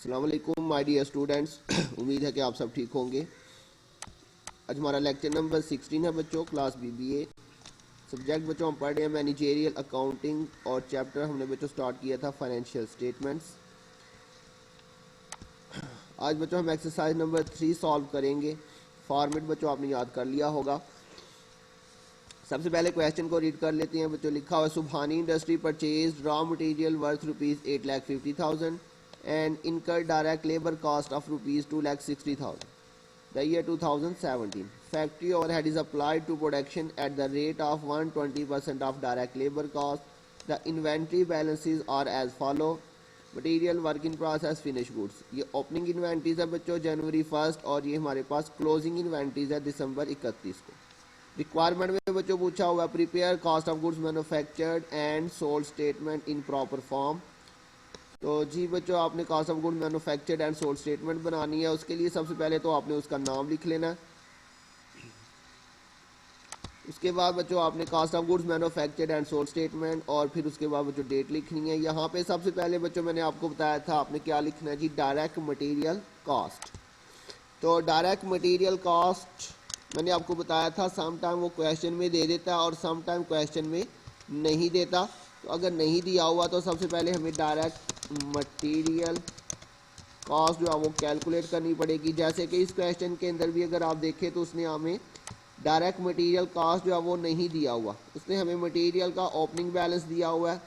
अस्सलाम वालेकुम my dear students. उम्मीद है कि आप सब ठीक होंगे। आज हमारा लेक्चर नंबर 16 है बच्चों, क्लास बीबीए। सब्जेक्ट बच्चों हम पढ़ रहे हैं मैनेजरियल अकाउंटिंग और चैप्टर हमने बच्चों स्टार्ट किया था फाइनेंशियल स्टेटमेंट्स। आज बच्चों हम एक्सरसाइज नंबर 3 सॉल्व करेंगे। फॉर्मेट बच्चों आपने याद कर लिया होगा। सबसे पहले क्वेश्चन को रीड कर लेते हैं बच्चों। लिखा हुआ Subhani industry purchase raw material worth ₹8,50,000 and incurred direct labor cost of ₹2,60,000. The year 2017. Factory overhead is applied to production at the rate of 120% of direct labor cost. The inventory balances are as follow. Material work in process finish goods, ये opening inventories है बच्चों जनवरी 1 और ये हमारे पास closing inventories है दिसंबर 31 को। Requirement में बच्चों पूछा हुआ prepare cost of goods manufactured and sold statement in proper form. तो जी बच्चों आपने cost of good manufactured and sold statement बनानी है। उसके लिए सबसे पहले तो आपने उसका नाम लिख लेना है। उसके बाद बच्चों आपने cost of goods manufactured and sold statement और फिर उसके बाद बच्चों डेट लिखनी है। यहाँ पे सबसे पहले बच्चों मैंने आपको बताया था आपने क्या लिखना है जी, डायरेक्ट मटेरियल कॉस्ट। तो डायरेक्ट मटेरियल कॉस्ट मैंने आपको बताया था सम टाइम वो क्वेश्चन में दे देता है और सम टाइम क्वेश्चन में नहीं देता। तो अगर नहीं दिया हुआ तो सबसे पहले हमें डायरेक्ट मटेरियल कॉस्ट जो है वो कैलकुलेट करनी पड़ेगी। जैसे कि इस क्वेश्चन के अंदर भी अगर आप देखें तो उसने हमें डायरेक्ट मटेरियल कॉस्ट जो है वो नहीं दिया हुआ। उसने हमें मटेरियल का ओपनिंग बैलेंस दिया हुआ है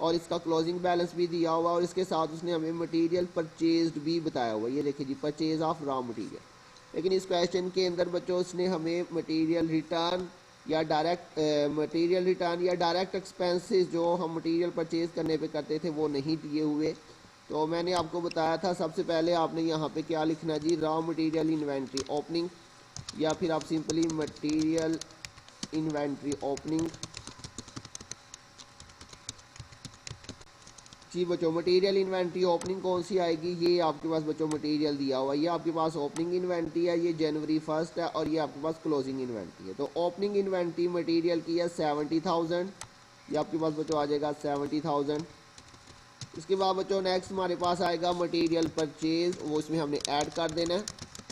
और इसका क्लोजिंग बैलेंस भी दिया हुआ है और इसके साथ उसने हमें मटेरियल परचेज्ड भी बताया हुआ है। ये देखिए जी, परचेज ऑफ रॉ मटेरियल। लेकिन इस क्वेश्चन के अंदर बच्चों उसने हमें मटेरियल रिटर्न या डायरेक्ट एक्सपेंसेस जो हम मटेरियल परचेज करने पे करते थे वो नहीं दिए हुए। तो मैंने आपको बताया था सबसे पहले आपने यहाँ पे क्या लिखना जी, रॉ मटेरियल इन्वेंट्री ओपनिंग या फिर आप सिंपली मटेरियल इन्वेंट्री ओपनिंग। जी बच्चों मटेरियल इन्वेंट्री ओपनिंग कौन सी आएगी, ये आपके पास बच्चों मटेरियल दिया हुआ है। ये आपके पास ओपनिंग इन्वेंट्री है, ये जनवरी 1 है और ये आपके पास क्लोजिंग इन्वेंट्री है। तो ओपनिंग इन्वेंट्री मटेरियल की है 70,000, ये आपके पास बच्चों आ जाएगा 70,000। इसके बाद बच्चों नेक्स्ट हमारे पास आएगा मटेरियल परचेज, वो इसमें हमने ऐड कर देना है,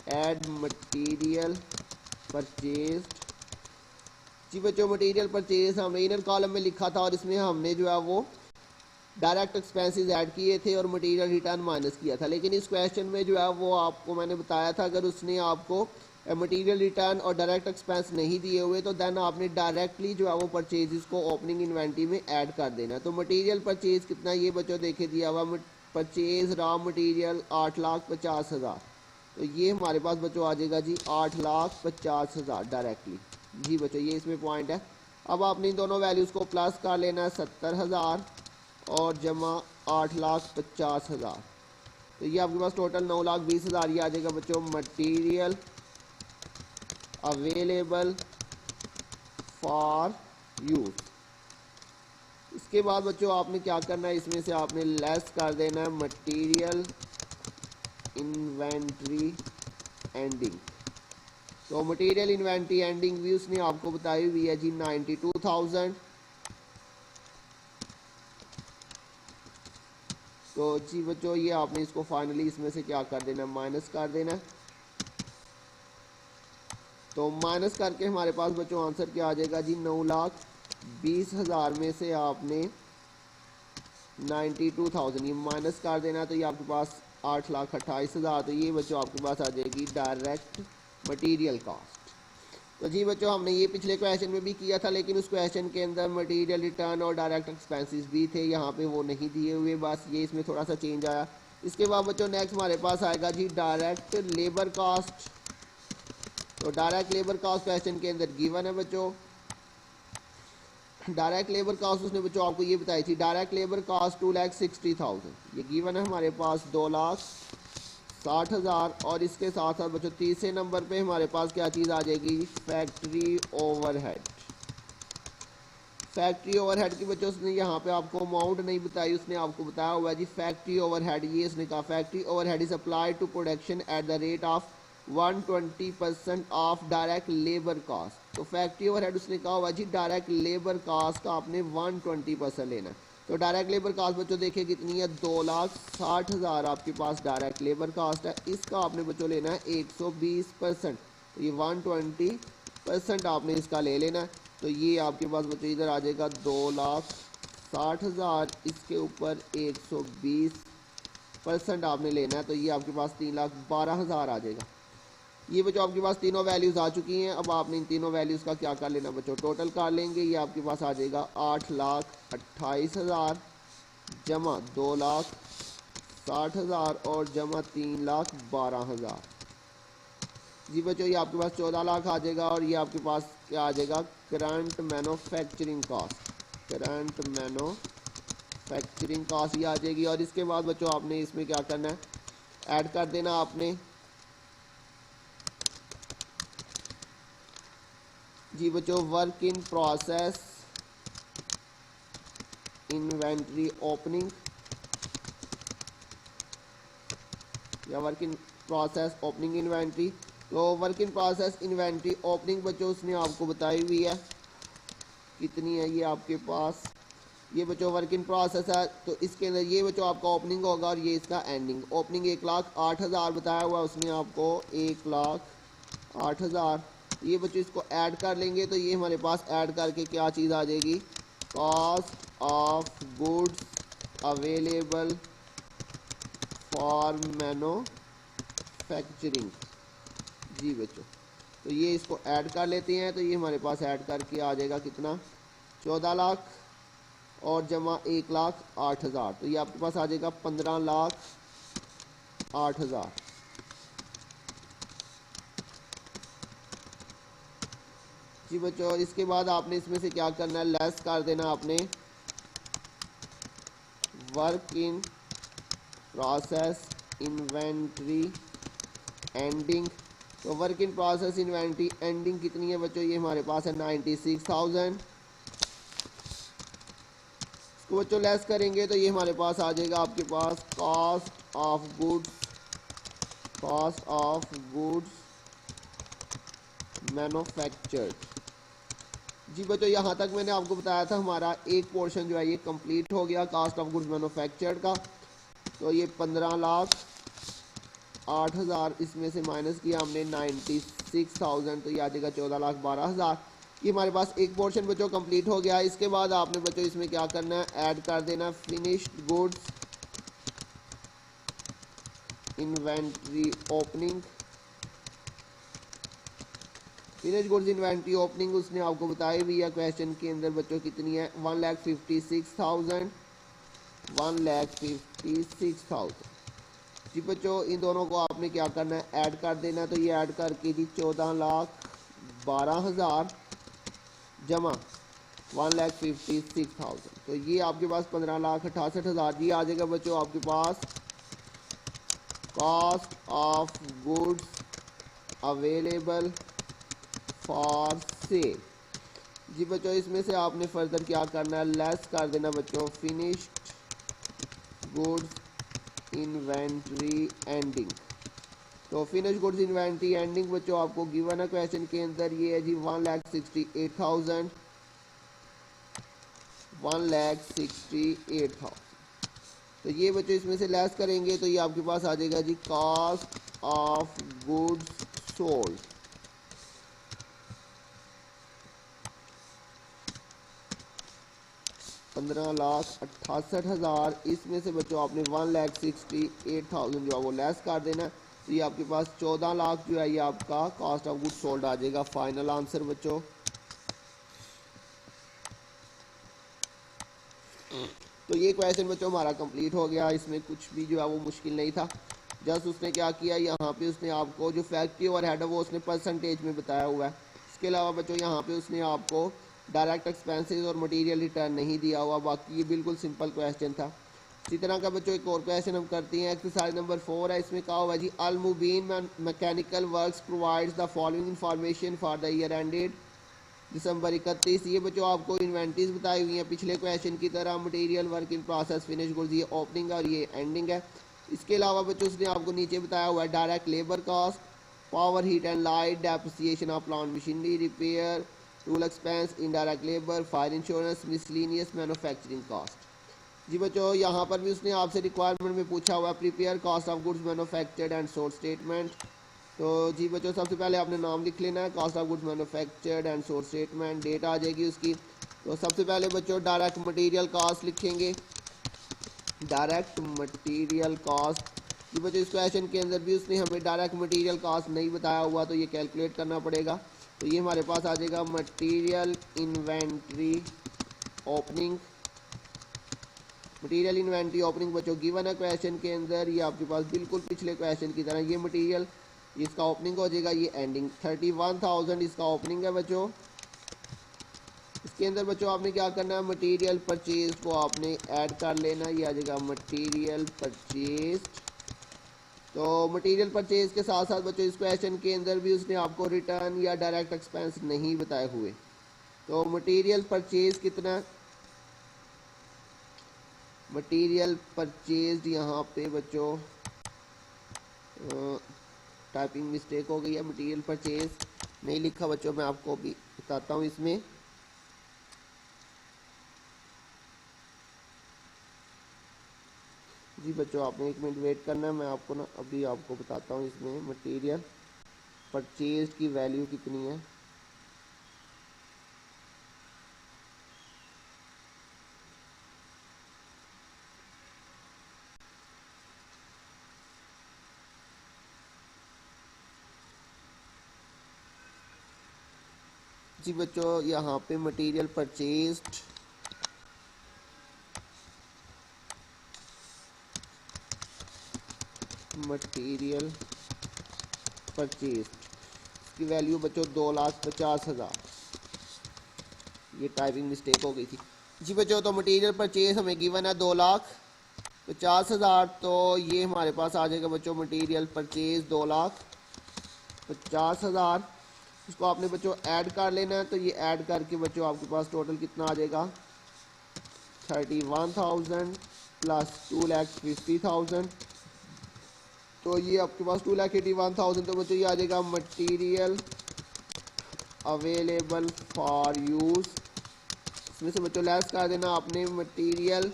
ऐड मटेरियल परचेज। जी बच्चों मटेरियल परचेज हमने इनर कॉलम में लिखा था और इसमें हमने जो है वो डायरेक्ट एक्सपेंसेस ऐड किए थे और मटेरियल रिटर्न माइनस किया था। लेकिन इस क्वेश्चन में जो है वो आपको मैंने बताया था अगर उसने आपको मटेरियल रिटर्न और डायरेक्ट एक्सपेंस नहीं दिए हुए तो देन आपने डायरेक्टली जो है वो परचेजेस को ओपनिंग इन्वेंट्री में ऐड कर देना। तो मटेरियल परचेज कितना ये बच्चों देखे दिया हुआ, परचेज रॉ मटेरियल 8,50,000। तो ये हमारे पास बच्चों आ जाएगा जी 8,50,000 डायरेक्टली। जी बच्चों ये इसमें पॉइंट है। अब आपने इन दोनों वैल्यूज़ को प्लस कर लेना है 70,000 और जमा 8,50,000। तो ये आपके पास टोटल 9,20,000 ये आ जाएगा बच्चों मटेरियल अवेलेबल फॉर यूज। इसके बाद बच्चों आपने क्या करना है, इसमें से आपने लेस कर देना है मटेरियल इन्वेंट्री एंडिंग। तो मटेरियल इन्वेंट्री एंडिंग भी उसने आपको बताई हुई है जी 92,000। तो जी बच्चों ये आपने इसको फाइनली इसमें से क्या कर देना, माइनस कर देना। तो माइनस करके हमारे पास बच्चों आंसर क्या आ जाएगा जी, 9,20,000 में से आपने 92,000 ये माइनस कर देना। तो ये आपके पास 8,28,000। तो ये बच्चों आपके पास आ जाएगी डायरेक्ट मटेरियल कॉस्ट। तो जी बच्चों हमने ये पिछले क्वेश्चन में भी किया था लेकिन उस क्वेश्चन के अंदर मटेरियल रिटर्न और डायरेक्ट एक्सपेंसेस भी थे, यहाँ पे वो नहीं दिए हुए, बस ये इसमें थोड़ा सा चेंज आया। इसके बाद बच्चों नेक्स्ट हमारे पास आएगा जी डायरेक्ट लेबर कॉस्ट। तो डायरेक्ट लेबर कॉस्ट क्वेश्चन के अंदर गिवन है बच्चों। डायरेक्ट लेबर कॉस्ट उसने बच्चों आपको ये बताई थी, डायरेक्ट लेबर कॉस्ट 2,60,000 ये गिवन है हमारे पास 2,60,000। और इसके साथ साथ बच्चों तीसरे नंबर पे हमारे पास क्या चीज़ आ जाएगी, फैक्ट्री ओवरहेड। फैक्ट्री ओवरहेड की बच्चों उसने यहाँ पे आपको अमाउंट नहीं बताई, उसने आपको बताया हुआ है जी फैक्ट्री ओवरहेड। ये उसने कहा factory overhead is applied to production at the rate of 120% of direct labour cost. तो फैक्ट्री ओवरहेड उसने कहा हुआ जी डायरेक्ट लेबर कॉस्ट का आपने 120% लेना है। तो डायरेक्ट लेबर कास्ट बच्चों देखिए कितनी है, 2,60,000 आपके पास डायरेक्ट लेबर कास्ट है। इसका आपने बच्चों लेना है 120%, तो ये 120% आपने इसका ले लेना है। तो ये आपके पास बच्चों इधर आ जाएगा 2,60,000, इसके ऊपर 120% आपने लेना है, तो ये आपके पास 3,12,000 आ जाएगा। ये बच्चों आपके पास तीनों वैल्यूज़ आ चुकी हैं। अब आपने इन तीनों वैल्यूज़ का क्या कर लेना बच्चों, टोटल कर लेंगे। ये आपके पास आ जाएगा 8,28,000 जमा 2,60,000 और जमा 3,12,000। जी बच्चों ये आपके पास 14 लाख आ जाएगा। और ये आपके पास क्या आ जाएगा, current manufacturing cost, current manufacturing cost ये आ जाएगी। और इसके बाद बच्चों आपने इसमें क्या करना है, ऐड कर देना आपने जी बच्चों work in process inventory opening या work in process opening inventory. तो work in process inventory opening बच्चों उसने आपको बताई हुई है कितनी है, ये आपके पास ये बच्चों वर्क इन प्रोसेस है। तो इसके अंदर ये बच्चों आपका ओपनिंग होगा और ये इसका एंडिंग। ओपनिंग 1,08,000 बताया हुआ उसने आपको, 1,08,000। ये बच्चों इसको ऐड कर लेंगे तो ये हमारे पास ऐड करके क्या चीज़ आ जाएगी, cost of goods available for manufacturing. जी बच्चों तो ये इसको ऐड कर लेते हैं, तो ये हमारे पास ऐड करके आ जाएगा कितना, 14 लाख और जमा 1,08,000। तो ये आपके पास आ जाएगा 15,08,000। जी बच्चों और इसके बाद आपने इसमें से क्या करना है, लेस कर देना आपने work in process inventory ending. तो work in process inventory ending कितनी है बच्चों, ये हमारे पास है 96,000। तो बच्चों लेस करेंगे तो ये हमारे पास आ जाएगा आपके पास cost of goods, cost of goods manufactured. जी बच्चों यहाँ तक मैंने आपको बताया था हमारा एक पोर्शन जो है ये कंप्लीट हो गया कॉस्ट ऑफ गुड्स मैन्युफैक्चर्ड का। तो ये 15,08,000 इसमें से माइनस किया हमने 96,000, तो ये आ जाएगा 14,12,000। ये हमारे पास एक पोर्शन बच्चों कंप्लीट हो गया। इसके बाद आपने बच्चों इसमें क्या करना है, ऐड कर देना finished goods inventory opening. Finish goods inventory opening उसने आपको बताई हुई है क्वेश्चन के अंदर बच्चों कितनी है, 1,56,000, 1,56,000। जी बच्चों इन दोनों को आपने क्या करना है, ऐड कर देना। तो ये ऐड करके जी 14,12,000 जमा 1,56,000, तो ये आपके पास 15,68,000 जी आ जाएगा बच्चों आपके पास cost of goods available for sale. जी बच्चों इसमें से आपने फर्दर क्या करना है, लेस कर देना बच्चों फिनिश्ड गुड्स इन्वेंट्री एंडिंग। तो फिनिश गुड्स इन्वेंट्री एंडिंग बच्चों आपको गिवन है क्वेश्चन के अंदर, ये है जी 1,68,000, 1,68,000। तो ये बच्चों इसमें से लेस करेंगे तो ये आपके पास आ जाएगा जी कॉस्ट ऑफ गुड्स सोल्ड। $15,68,000 इसमें से बच्चों आपने 1,68,000 जो है वो लेस कर देना। तो ये आपके पास 14 लाख जो है ये आपका कॉस्ट ऑफ गुड्स सोल्ड आ जाएगा। फाइनल आंसर बच्चों तो ये क्वेश्चन बच्चों हमारा कंप्लीट हो गया। इसमें कुछ भी जो है वो मुश्किल नहीं था। जस्ट उसने क्या किया, यहाँ पे उसने आपको जो फैक्ट्री ओवरहेड है वो उसने परसेंटेज में बताया हुआ है। इसके अलावा बच्चों यहाँ पे उसने आपको डायरेक्ट एक्सपेंसेस और मटेरियल रिटर्न नहीं दिया हुआ। बाकी ये बिल्कुल सिंपल क्वेश्चन था। इसी तरह का बच्चों एक और क्वेश्चन हम करते हैं। एक्सरसाइज नंबर 4 है। इसमें कहा हुआ है जी Al Mubeen mechanical works provides the following information for the year ended December 31। ये बच्चों आपको इन्वेंट्रीज बताई हुई हैं पिछले क्वेश्चन की तरह, material work in process finish goods ये ओपनिंग और ये एंडिंग है। इसके अलावा बच्चों उसने आपको नीचे बताया हुआ है direct labour cost, power heat and light, depreciation of plant machinery, repair, tool expense, indirect labour, fire insurance, miscellaneous manufacturing cost. जी बच्चों यहाँ पर भी उसने आपसे रिक्वायरमेंट में पूछा हुआ prepare cost of goods manufactured and source statement. तो जी बच्चों सबसे पहले आपने नाम लिख लेना है, cost of goods manufactured and source statement, date आ जाएगी उसकी। तो सबसे पहले बच्चों डायरेक्ट मटेरियल कॉस्ट लिखेंगे, डायरेक्ट मटेरियल कॉस्ट। जी बच्चों इस क्वेश्चन के अंदर भी उसने हमें डायरेक्ट मटेरियल कॉस्ट नहीं बताया हुआ, तो ये कैलकुलेट करना पड़ेगा। तो ये हमारे पास आ जाएगा material inventory opening, material inventory opening बच्चों गिवन है क्वेश्चन के अंदर, ये आपके पास बिल्कुल पिछले क्वेश्चन की तरह। ये मटेरियल इसका ओपनिंग हो जाएगा, ये एंडिंग 31,000 इसका ओपनिंग है बच्चों। इसके अंदर बच्चों आपने क्या करना है, मटेरियल परचेज को आपने ऐड कर लेना, ये आ जाएगा मटेरियल परचेज। तो मटेरियल परचेज के साथ साथ बच्चों इस क्वेश्चन के अंदर भी उसने आपको रिटर्न या डायरेक्ट एक्सपेंस नहीं बताए हुए। तो मटेरियल परचेज कितना, मटेरियल परचेज यहाँ पे बच्चों टाइपिंग मिस्टेक हो गई है, मटेरियल परचेज नहीं लिखा बच्चों, मैं आपको भी बताता हूँ इसमें। जी बच्चों आपने 1 मिनट वेट करना है, मैं आपको ना अभी आपको बताता हूँ इसमें मटेरियल परचेज की वैल्यू कितनी है। जी बच्चों यहाँ पे मटेरियल परचेज्ड मटेरियल परचेज्ड इसकी वैल्यू बच्चों 2,50,000, ये टाइपिंग मिस्टेक हो गई थी। जी बच्चों तो मटेरियल परचेज हमें गिवन है 2,50,000, तो ये हमारे पास आ जाएगा बच्चों मटेरियल परचेज 2,50,000। इसको आपने बच्चों ऐड कर लेना है, तो ये ऐड करके बच्चों आपके पास टोटल कितना आ जाएगा 31,000 प्लस 2,50,000, तो ये आपके पास 2,81,000। तो बच्चों ये आ जाएगा मटेरियल अवेलेबल फॉर यूज़। इसमें से बच्चों लेस कर देना आपने मटेरियल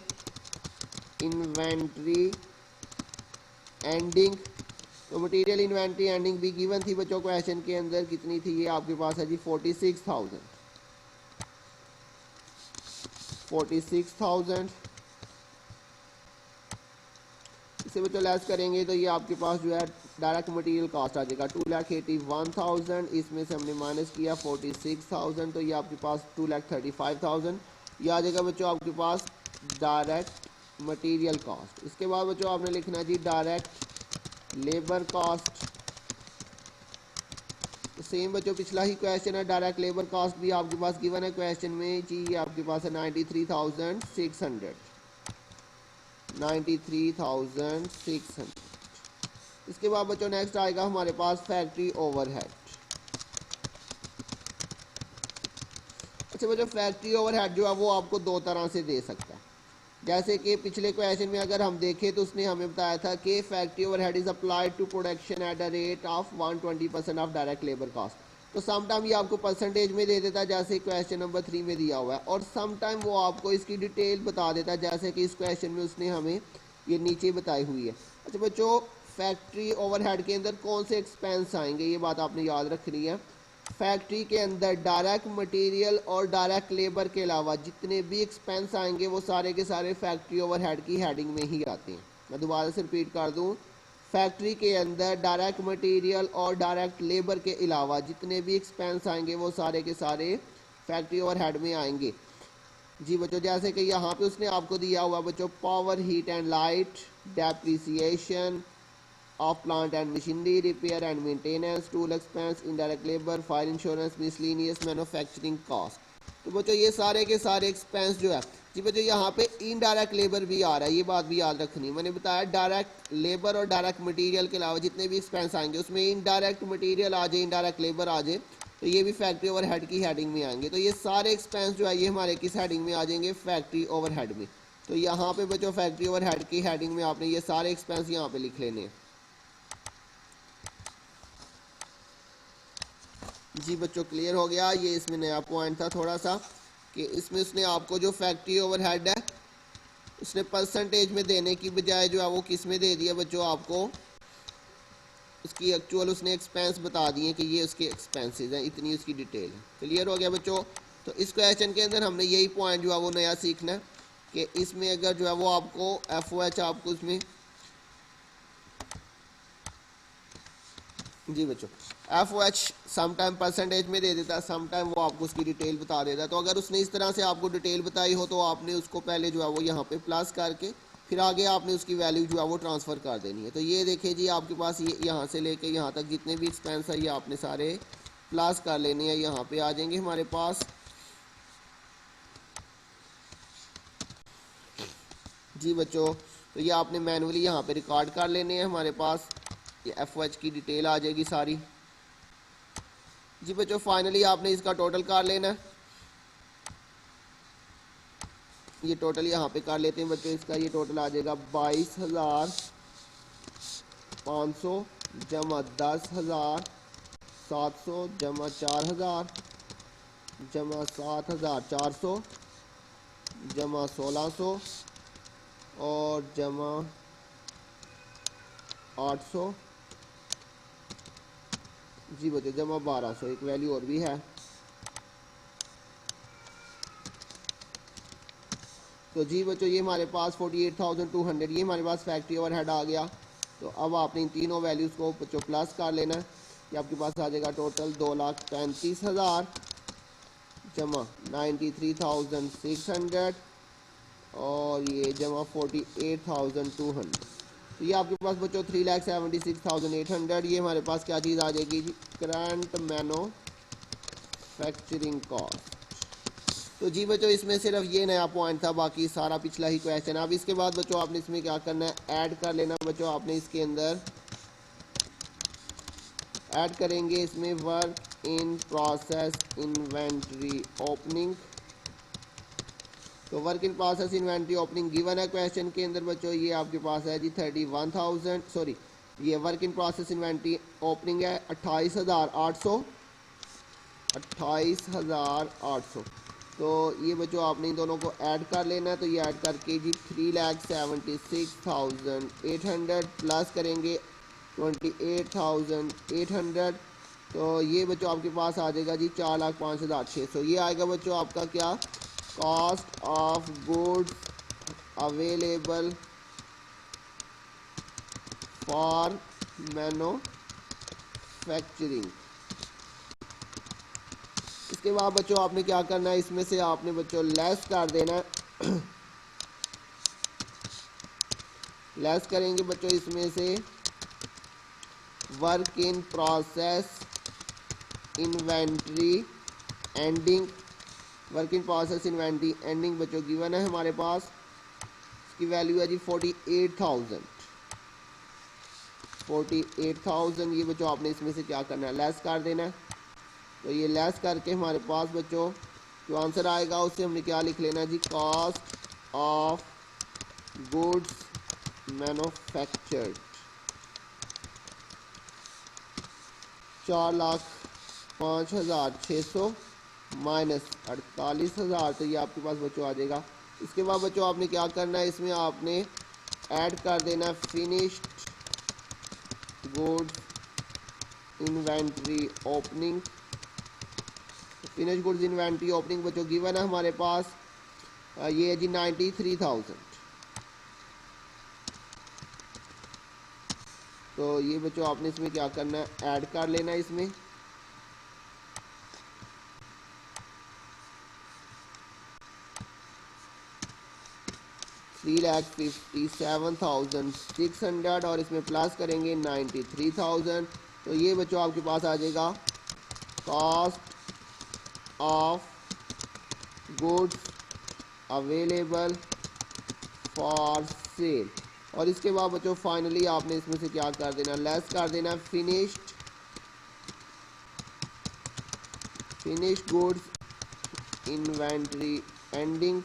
इन्वेंट्री एंडिंग। तो मटेरियल इन्वेंट्री एंडिंग भी गिवन थी बच्चों क्वेश्चन के अंदर, कितनी थी, ये आपके पास है जी 46,000। इसे बच्चों लेस करेंगे तो ये आपके पास जो है डायरेक्ट मटेरियल कॉस्ट आ जाएगा 2,81,000। इसमें से हमने माइनस किया 46,000, तो ये आपके पास 2,35,000 ये आ जाएगा बच्चों आपके पास डायरेक्ट मटेरियल कॉस्ट। इसके बाद बच्चों आपने लिखना है जी डायरेक्ट लेबर कॉस्ट। तो सेम बच्चों पिछला ही क्वेश्चन है, डायरेक्ट लेबर कॉस्ट भी आपके पास गिवन है क्वेश्चन में जी, ये आपके पास है 93,600। इसके बाद बच्चों नेक्स्ट आएगा हमारे पास फैक्ट्री ओवरहेड। अच्छा बच्चों फैक्ट्री ओवरहेड जो है वो आपको दो तरह से दे सकता है। जैसे कि पिछले क्वेश्चन में अगर हम देखें तो उसने हमें बताया था कि factory overhead is applied to production at a rate of 120% of direct labour cost. तो सम टाइम ये आपको परसेंटेज में दे देता है जैसे क्वेश्चन नंबर 3 में दिया हुआ है, और सम टाइम वो आपको इसकी डिटेल बता देता है जैसे कि इस क्वेश्चन में उसने हमें ये नीचे बताई हुई है। अच्छा बच्चों फैक्ट्री ओवरहेड के अंदर कौन से एक्सपेंस आएंगे, ये बात आपने याद रखनी है। फैक्ट्री के अंदर डायरेक्ट मटेरियल और डायरेक्ट लेबर के अलावा जितने भी एक्सपेंस आएंगे वो सारे के सारे फैक्ट्री ओवरहेड की हेडिंग में ही आते हैं। मैं दोबारा से रिपीट कर दूं, फैक्ट्री के अंदर डायरेक्ट मटेरियल और डायरेक्ट लेबर के अलावा जितने भी एक्सपेंस आएंगे वो सारे के सारे फैक्ट्री ओवरहेड में आएंगे। जी बच्चों जैसे कि यहाँ पे उसने आपको दिया हुआ बच्चों power heat and light, depreciation of plant and machinery, repair and maintenance, tool expense, indirect labour, fire insurance, miscellaneous manufacturing cost. तो बच्चों ये सारे के सारे एक्सपेंस जो है जी बच्चों यहाँ पे इनडायरेक्ट लेबर भी आ रहा है, ये बात भी याद रखनी है। मैंने बताया डायरेक्ट लेबर और डायरेक्ट मटेरियल के अलावा जितने भी एक्सपेंस आएंगे उसमें इनडायरेक्ट मटेरियल आ जाए, इनडायरेक्ट लेबर आ जाए, तो ये भी फैक्ट्री ओवरहेड की हेडिंग में आएंगे। तो ये सारे एक्सपेंस जो है ये हमारे किस हेडिंग में आ जाएंगे, फैक्ट्री ओवरहेड में। तो यहाँ पे बच्चों फैक्ट्री ओवरहेड की हेडिंग में आपने ये सारे एक्सपेंस यहाँ पे लिख लेने हैं। जी बच्चों क्लियर हो गया। ये इसमें नया पॉइंट था थोड़ा सा कि इसमें उसने आपको जो फैक्ट्री ओवरहेड है उसने परसेंटेज में देने की बजाय जो है वो किस में दे दिया बच्चों, आपको उसकी एक्चुअल उसने एक्सपेंस बता दिए कि ये उसके एक्सपेंसेस हैं, इतनी उसकी डिटेल है। क्लियर हो गया बच्चों। तो इस क्वेश्चन के अंदर हमने यही पॉइंट जो है वो नया सीखना है कि इसमें अगर जो है वो आपको FOH आपको उसमें, जी बच्चों, FOH समटाइम परसेंटेज में दे देता है, समटाइम वो आपको उसकी डिटेल बता देता है। तो अगर उसने इस तरह से आपको डिटेल बताई हो तो आपने उसको पहले जो है वो यहाँ पे प्लस करके फिर आगे आपने उसकी वैल्यू जो है वो ट्रांसफ़र कर देनी है। तो ये देखिए जी, आपके पास ये यहाँ से लेके यहाँ तक जितने भी एक्सपेंस है ये आपने सारे प्लस कर लेने हैं, यहाँ पे आ जाएंगे हमारे पास। जी बच्चों, तो ये आपने मैनुअली यहाँ पे रिकॉर्ड कर लेने हैं, हमारे पास ये FOH की डिटेल आ जाएगी सारी। जी बच्चों, फाइनली आपने इसका टोटल कर लेना है। ये टोटल यहाँ पे कर लेते हैं बच्चों, इसका ये टोटल आ जाएगा 22,500 जमा 10,700 जमा 4,000 जमा 7,400 जमा 1,600 और जमा 800। जी बच्चों, जमा 1,200, एक वैल्यू और भी है। तो जी बच्चों, ये हमारे पास 48,200 ये हमारे पास फैक्ट्री ओवरहेड आ गया। तो अब आपने इन तीनों वैल्यूज़ को बच्चों प्लस कर लेना है। ये आपके पास आ जाएगा टोटल 2,35,000 जमा 93,600 और ये जमा 48,200। तो ये आपके पास बच्चों 3,76,800 ये हमारे पास क्या चीज़ आ जाएगी जी, करंट मैन्युफैक्चरिंग कॉस्ट। तो जी बच्चों, इसमें सिर्फ ये नया पॉइंट था, बाकी सारा पिछला ही क्वेश्चन। अब इसके बाद बच्चों आपने इसमें क्या करना है, ऐड कर लेना बच्चों। आपने इसके अंदर ऐड करेंगे इसमें work in process inventory opening. तो work in process inventory opening given है क्वेश्चन के अंदर बच्चों, ये आपके पास है जी 31,000, सॉरी ये work in process inventory opening है 28,800। तो ये बच्चों आपने इन दोनों को ऐड कर लेना है। तो ये ऐड करके जी 3,76,800 प्लस करेंगे 28,800। तो ये बच्चों आपके पास आ जाएगा जी 4,05,600। ये आएगा बच्चों आपका क्या, cost of goods available for manufacturing. इसके बाद बच्चों आपने क्या करना है, इसमें से आपने बच्चों लेस कर देना है। लेस करेंगे बच्चों इसमें से work in process inventory ending. Work in process inventory ending बच्चों गिवन है हमारे पास, इसकी वैल्यू है जी 48,000। ये बच्चों आपने इसमें से क्या करना है, लेस कर देना है। तो ये लेस करके हमारे पास बच्चों जो आंसर आएगा उससे हमने क्या लिख लेना है जी, cost of goods manufactured 4,05,600 minus 48,000। तो ये आपके पास बच्चों आ जाएगा। इसके बाद बच्चों आपने क्या करना है, इसमें आपने ऐड कर देना finished goods inventory opening. Finish goods inventory opening बच्चों गिवन है हमारे पास, ये है जी 93,000। तो ये बच्चों आपने इसमें क्या करना है, ऐड कर लेना है इसमें। $3,57,600 और इसमें प्लस करेंगे 93,000। तो ये बच्चों आपके पास आ जाएगा cost of goods available for cell. और इसके बाद बच्चों फाइनली आपने इसमें से क्या कर देना, लेस कर देना फिनिश्ड गुड्स इन्वेंट्री एंडिंग।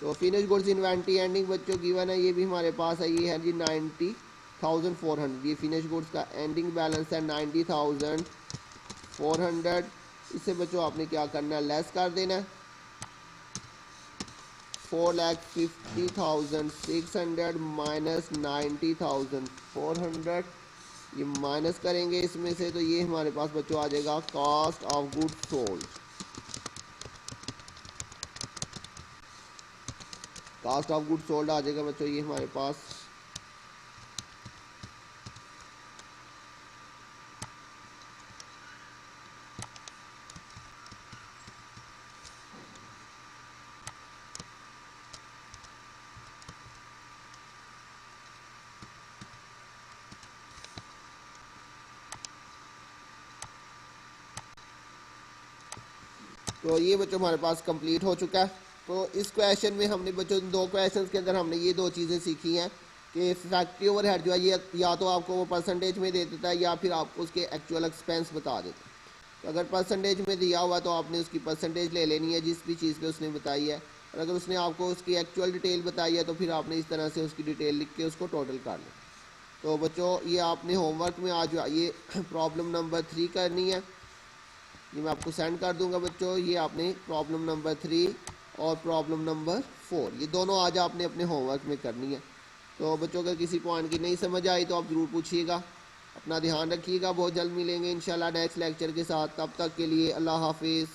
तो फिनिश गुड्स इन्वेंट्री एंडिंग बच्चों गिवन है, ये भी हमारे पास है, ये है जी 90,400। ये फिनिश गुड्स का एंडिंग बैलेंस है 90,400। इससे बच्चों आपने क्या करना है, लेस कर देना है 4,50,600 माइनस 90,400, ये माइनस करेंगे इसमें से, तो ये हमारे पास बच्चों आ जाएगा cost of good sold. Cost of good sold आ जाएगा बच्चों ये हमारे पास। तो ये बच्चों हमारे पास कंप्लीट हो चुका है। तो इस क्वेश्चन में हमने बच्चों दो क्वेश्चन के अंदर हमने ये दो चीज़ें सीखी हैं कि फैक्ट्री ओवरहेड जो है ये या तो आपको वो परसेंटेज में दे देता है या फिर आपको उसके एक्चुअल एक्सपेंस बता देता है। तो अगर परसेंटेज में दिया हुआ तो आपने उसकी परसेंटेज ले लेनी है जिस भी चीज़ पे उसने बताई है, और अगर उसने आपको उसकी एक्चुअल डिटेल बताई है तो फिर आपने इस तरह से उसकी डिटेल लिख के उसको टोटल कर लें। तो बच्चों ये आपने होमवर्क में आज ये प्रॉब्लम नंबर 3 करनी है, ये मैं आपको सेंड कर दूंगा बच्चों। ये आपने प्रॉब्लम नंबर 3 और प्रॉब्लम नंबर 4 ये दोनों आज आपने अपने होमवर्क में करनी है। तो बच्चों अगर किसी पॉइंट की नहीं समझ आई तो आप ज़रूर पूछिएगा। अपना ध्यान रखिएगा, बहुत जल्द मिलेंगे इंशाल्लाह नेक्स्ट लेक्चर के साथ। तब तक के लिए अल्लाह हाफिज़।